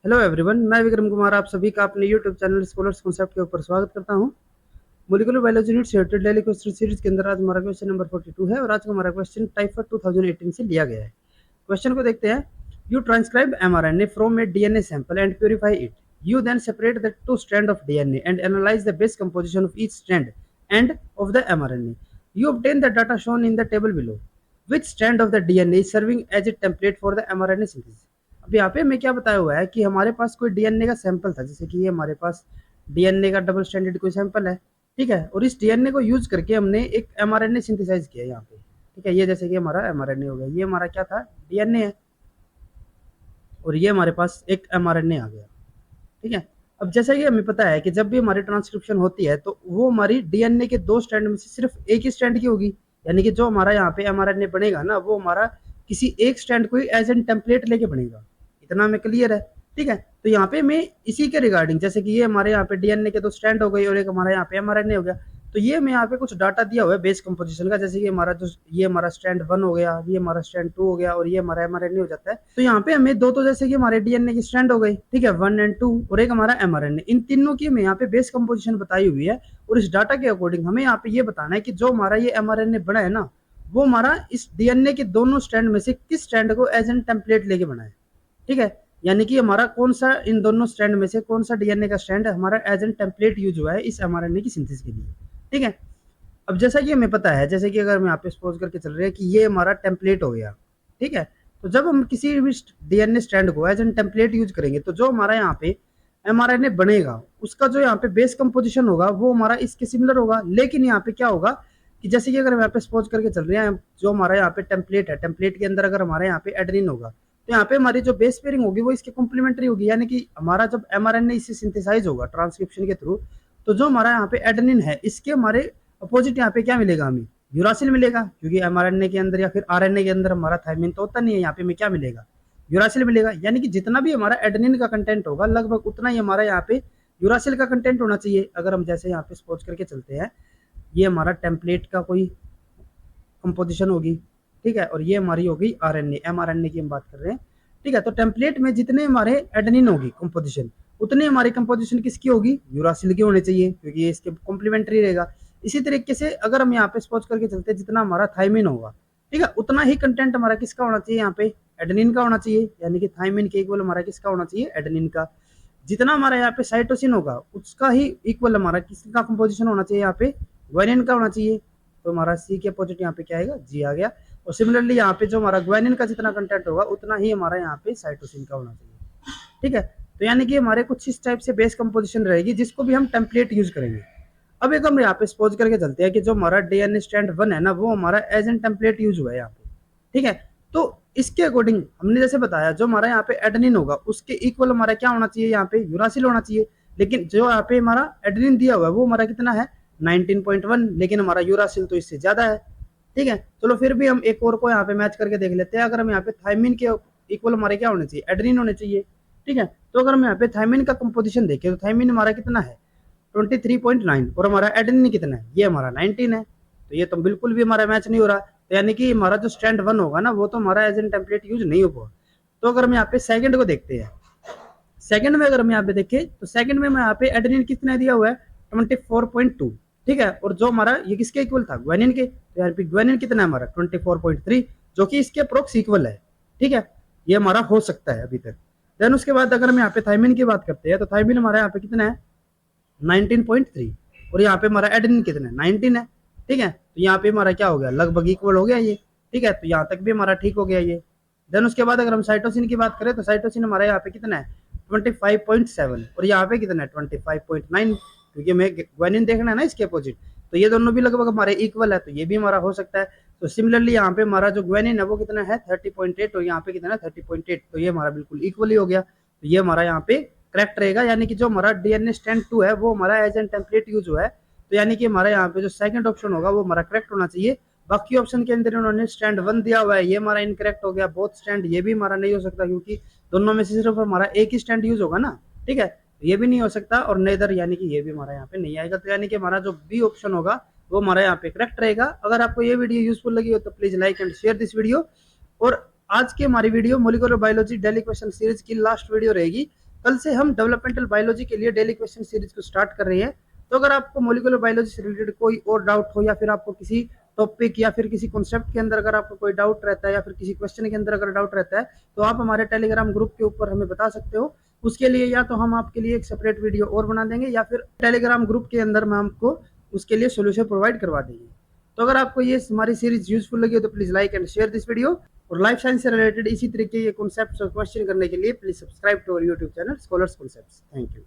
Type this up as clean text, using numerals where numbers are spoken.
Hello everyone, मैं विक्रम कुमार आप सभी का अपने यूट्यूब चैनल स्कॉलर्स कॉन्सेप्ट के ऊपर स्वागत करता हूं। मोलिकुलर बायोलॉजी यूनिट से रिलेटेड डेली क्वेश्चन सीरीज के अंदर आज हमारा क्वेश्चन नंबर 42 है और आज का हमारा क्वेश्चन टाइफर 2018 से लिया गया है। क्वेश्चन को देखते हैं। You transcribe mRNA from a DNA sample and purify it. You then separate the two strand of DNA and analyse the base composition of each strand and of the mRNA। You obtain the data shown in the table below. Which strand of the DNA is serving as a template for the mRNA synthesis? अब यहाँ पे हमें क्या बताया हुआ है कि हमारे पास कोई डीएनए का सैंपल था, जैसे कि ये हमारे पास डीएनए का डबल स्टैंडर्ड कोई सैंपल है, ठीक है, और इस डीएनए को यूज करके हमने एक एमआरएनए सिंथेसाइज किया यहाँ पे, ठीक है। ये जैसे कि हमारा एमआरएनए हो गया, ये हमारा क्या था, डीएनए है, और ये हमारे पास एक एमआरएनए आ गया, ठीक है। अब जैसा कि हमें पता है कि जब भी हमारी ट्रांसक्रिप्शन होती है तो वो हमारी डीएनए के दो स्ट्रैंड में से सिर्फ एक ही स्ट्रैंड की होगी, यानी कि जो हमारा यहाँ पे एमआरएनए बनेगा ना, वो हमारा किसी एक स्ट्रैंड को ही एज एन टेम्पलेट लेके बनेगा। इतना हमें क्लियर है, ठीक है। तो यहाँ पे मैं इसी के रिगार्डिंग, जैसे कि ये हमारे यहाँ पे डीएनए के दो स्ट्रैंड हो गई और एक हमारा यहाँ पे एमआरएनए हो गया, तो ये मैं यहाँ पे कुछ डाटा दिया हुआ है बेस कंपोजिशन का, जैसे कि हमारा जो ये हमारा स्ट्रैंड 1 हो गया, ये हमारा स्ट्रैंड 2 हो गया और ये हमारा एमआरएनए हो जाता है। तो यहाँ पे हमें दो, तो जैसे कि हमारे डीएनए की स्ट्रैंड हो गई, ठीक है, 1 एंड 2, और एक हमारा एमआरएनए, इन तीनों की हमें यहाँ पे बेस कंपोजिशन बताई हुई है। और इस डाटा के अकॉर्डिंग हमें यहाँ पे ये बताना है कि जो हमारा ये एमआरएनए बना है ना, वो हमारा इस डीएनए के दोनों स्ट्रैंड में से किस स्ट्रैंड को एज एन टेम्पलेट लेके बना है, ठीक है। यानी कि हमारा कौन सा इन दोनों स्ट्रैंड में से कौन सा डीएनए का स्ट्रैंड हमारा एज एन टेम्पलेट यूज हुआ है इस एमआरएनए की सिंथेसिस के लिए, ठीक है। अब जैसा कि हमें पता है, जैसे कि अगर हम यहाँ पे सपोज करके चल रहे हैं कि ये हमारा टेम्पलेट हो गया, ठीक है, तो जब हम किसी भी डीएनए स्ट्रैंड को एज एन टेम्पलेट यूज करेंगे तो जो हमारा यहाँ पे एमआरएनए बनेगा उसका जो यहाँ पे बेस कंपोजिशन होगा वो हमारा इसके सिमिलर होगा। लेकिन यहाँ पे क्या होगा कि जैसे कि अगर हम यहाँ पे सपोज करके चल रहे हैं, जो हमारा यहाँ पे टेम्पलेट है, टेम्पलेट के अंदर अगर हमारे यहाँ पे एडेनिन होगा तो यहाँ पे हमारी जो बेस पेयरिंग होगी वो इसके कॉम्प्लीमेंट्री होगी, यानी कि हमारा जब एमआरएनए इससे सिंथेसाइज होगा ट्रांसक्रिप्शन के थ्रू, तो जो हमारा यहाँ पे एडेनिन है इसके हमारे अपोजिट यहाँ पे क्या मिलेगा, हमें यूरासिल मिलेगा, क्योंकि एमआरएनए के अंदर या फिर आरएनए के अंदर हमारा थायमिन तो होता नहीं है, यहाँ पे हमें क्या मिलेगा, यूरासिल मिलेगा। यानी कि जितना भी हमारा एडेनिन का कंटेंट होगा लगभग उतना ही हमारा यहाँ पे यूरासिल का कंटेंट होना चाहिए। अगर हम जैसे यहाँ पे सपोज करके चलते हैं, ये हमारा टेम्पलेट का कोई कंपोजिशन होगी, ठीक है, और ये हमारी होगी आरएनए, एमआरएनए की हम बात कर रहे हैं, ठीक है। तो टेम्पलेट में जितने हमारे एडेनिन होगी कंपोजिशन, उतनी हमारी कंपोजिशन किसकी होगी, यूरासिल की होनी चाहिए, क्योंकि ये इसके कॉम्प्लीमेंट्री रहेगा। इसी तरीके से अगर हम यहाँ पे सपोज करके चलते हैं, जितना हमारा थायमिन होगा, ठीक है, उतना ही कंटेंट हमारा किसका होना चाहिए, यहाँ पे एडेनिन का होना चाहिए, यानी कि थायमिन के इक्वल हमारा किसका होना चाहिए, एडेनिन का। जितना हमारा यहाँ पे साइटोसिन होगा उसका ही इक्वल हमारा किसका कंपोजिशन होना चाहिए, यहाँ पे ग्वानिन का होना चाहिए। तो हमारा सी के अपोजिट यहाँ पे क्या आएगा, जी आ गया। और सिमिलरली यहाँ पे जो हमारा ग्वानिन का जितना कंटेंट होगा उतना ही हमारा यहाँ पे साइटोसिन का होना चाहिए, ठीक है। तो यानी कि हमारे कुछ इस टाइप से बेस कंपोजिशन रहेगी जिसको भी हम टेम्पलेट यूज करेंगे। अब एक हम यहाँ पे सपोज करके चलते हैं कि जो हमारा डीएनए स्ट्रैंड 1 है ना, वो हमारा एज एन टेम्पलेट यूज हुआ है यहाँ पे, ठीक है। तो इसके अकॉर्डिंग हमने जैसे बताया, जो हमारा यहाँ पे एडेनिन होगा उसके इक्वल हमारा क्या होना चाहिए, यहाँ पे यूरासिल होना चाहिए। लेकिन जो यहाँ पे हमारा एडेनिन दिया हुआ है वो हमारा कितना है, 19.1, लेकिन हमारा यूरासिल तो इससे ज्यादा है, ठीक है। चलो फिर भी हम एक और को यहाँ पे मैच करके देख लेते हैं। अगर हम यहाँ पे थायमिन के इक्वल हमारे क्या होने चाहिए, एडेनिन होने चाहिए, ठीक है। तो अगर हम यहाँ पे थायमिन का कंपोजिशन देखें तो थायमिन हमारा कितना है, 23.9, और हमारा एडेनिन कितना है, ये हमारा 19 है। तो ये तो बिल्कुल भी हमारा मैच नहीं हो रहा। तो यानी कि हमारा जो स्ट्रैंड 1 होगा ना, वो तो हमारा एज एन टेम्पलेट यूज नहीं होगा। तो अगर हम यहाँ पे सेकंड को देखते हैं, सेकंड में अगर हम यहाँ पे देखें तो सेकंड में यहाँ पे एडेनिन कितना दिया हुआ है, 24.2, ठीक है। और जो हमारा ये किसके इक्वल था, ग्वानिन के, तो यहाँ पे ग्वानिन कितना है हमारा 24.3, जो कि इसके अप्रोक्स इक्वल है, ठीक है। ये हमारा हो सकता है अभी तक। देन उसके बाद अगर हम यहाँ पे थायमिन की बात करते हैं तो थायमिन हमारा यहाँ पे कितना है, 19.3, और यहाँ पे हमारा एडेनिन कितना है, 19 है, ठीक है। तो यहाँ पे हमारा क्या हो गया, लगभग इक्वल हो गया ये, ठीक है। तो यहाँ तक भी हमारा ठीक हो गया ये। देन उसके बाद अगर हम साइटोसिन की बात करें तो साइटोसिन हमारा यहाँ पे कितना है, 25.7, और यहाँ पे कितना है 25.9, क्योंकि हमें ग्वानिन देखना है ना इसके अपोजिट। तो ये दोनों भी लगभग हमारे इक्वल है, तो ये भी हमारा हो सकता है। तो सिमिलरली यहाँ पे हमारा जो ग्वानिन है वो कितना है 30.8, और यहाँ पे कितना है 30.8, तो ये हमारा बिल्कुल इक्वल ही हो गया। तो ये हमारा यहाँ पे करेक्ट रहेगा, यानी कि जो हमारा डीएनए स्ट्रैंड 2 है वो हमारा एज एन टेम्पलेट यूज हुआ है। तो यानी कि हमारा यहाँ पे जो सेकंड ऑप्शन होगा वो हमारा करेक्ट होना चाहिए। बाकी ऑप्शन के अंदर उन्होंने स्टैंड 1 दिया हुआ है, ये हमारा इनकरेक्ट हो गया। बोथ स्टैंड, ये भी हमारा नहीं हो सकता, क्योंकि दोनों में से सिर्फ हमारा एक ही स्टैंड यूज होगा ना, ठीक है। ये भी नहीं हो सकता, और नेदर, यानी कि ये भी हमारा यहाँ पे नहीं आएगा। तो यानी कि हमारा जो बी ऑप्शन होगा वो हमारा यहाँ पे करेक्ट रहेगा। अगर आपको ये वीडियो यूजफुल लगी हो तो please like and share this video. और आज की हमारी video molecular biology daily question series की लास्ट वीडियो रहेगी, कल से हम डेवलपमेंटल बायोलॉजी के लिए डेली क्वेश्चन सीरीज को स्टार्ट कर रहे हैं। तो अगर आपको मोलिकुलर बायोलॉजी से रिलेटेड कोई और डाउट हो, या फिर आपको किसी टॉपिक या फिर किसी कॉन्सेप्ट के अंदर अगर आपको कोई डाउट रहता है, या फिर किसी क्वेश्चन के अंदर अगर डाउट रहता है, तो आप हमारे टेलीग्राम ग्रुप के ऊपर हमें बता सकते हो। उसके लिए या तो हम आपके लिए एक सेपरेट वीडियो और बना देंगे, या फिर टेलीग्राम ग्रुप के अंदर मैं आपको उसके लिए सोल्यूशन प्रोवाइड करवा देंगे। तो अगर आपको ये हमारी सीरीज यूजफुल लगी हो तो please like and share this video. और लाइफ साइंस से रिलेटेड इसी तरीके के कॉन्सेप्ट्स और क्वेश्चन करने के लिए please subscribe to our YouTube channel Scholars Concepts. Thank you.